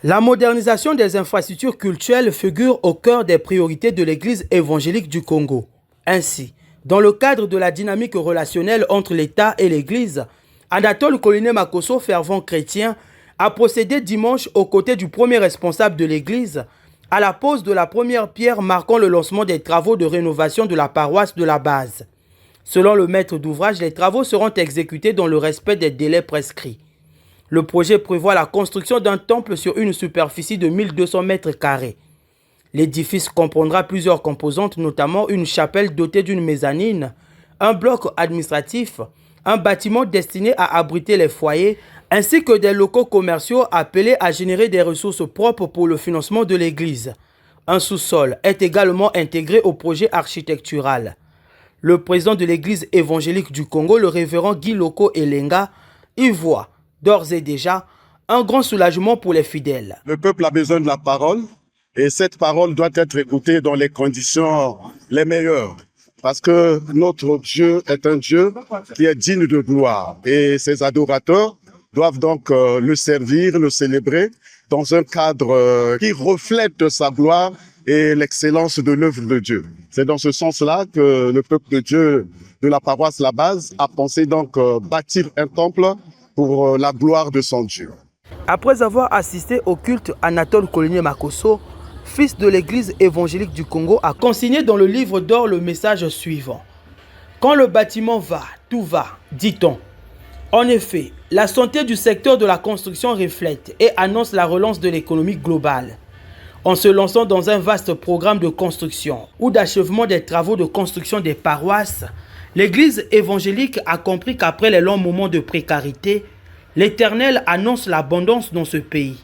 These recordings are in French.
La modernisation des infrastructures culturelles figure au cœur des priorités de l'Église évangélique du Congo. Ainsi, dans le cadre de la dynamique relationnelle entre l'État et l'Église, Anatole Koliné Makosso, fervent chrétien, a procédé dimanche aux côtés du premier responsable de l'Église à la pose de la première pierre marquant le lancement des travaux de rénovation de la paroisse de la base. Selon le maître d'ouvrage, les travaux seront exécutés dans le respect des délais prescrits. Le projet prévoit la construction d'un temple sur une superficie de 1200 mètres carrés. L'édifice comprendra plusieurs composantes, notamment une chapelle dotée d'une mezzanine, un bloc administratif, un bâtiment destiné à abriter les foyers, ainsi que des locaux commerciaux appelés à générer des ressources propres pour le financement de l'église. Un sous-sol est également intégré au projet architectural. Le président de l'église évangélique du Congo, le révérend Guy Loko Elenga, y voit d'ores et déjà un grand soulagement pour les fidèles. Le peuple a besoin de la parole et cette parole doit être écoutée dans les conditions les meilleures. Parce que notre Dieu est un Dieu qui est digne de gloire et ses adorateurs doivent donc le servir, le célébrer dans un cadre qui reflète sa gloire et l'excellence de l'œuvre de Dieu. C'est dans ce sens-là que le peuple de Dieu de la paroisse La Base a pensé donc bâtir un temple pour la gloire de son Dieu. Après avoir assisté au culte, Anatole Koliné Makosso, fils de l'église évangélique du Congo, a consigné dans le livre d'or le message suivant. Quand le bâtiment va, tout va, dit-on. En effet, la santé du secteur de la construction reflète et annonce la relance de l'économie globale. En se lançant dans un vaste programme de construction ou d'achèvement des travaux de construction des paroisses, l'Église évangélique a compris qu'après les longs moments de précarité, l'Éternel annonce l'abondance dans ce pays.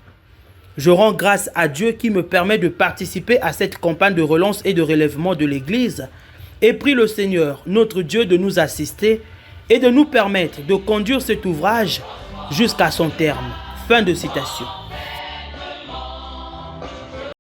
Je rends grâce à Dieu qui me permet de participer à cette campagne de relance et de relèvement de l'Église et prie le Seigneur, notre Dieu, de nous assister et de nous permettre de conduire cet ouvrage jusqu'à son terme. Fin de citation.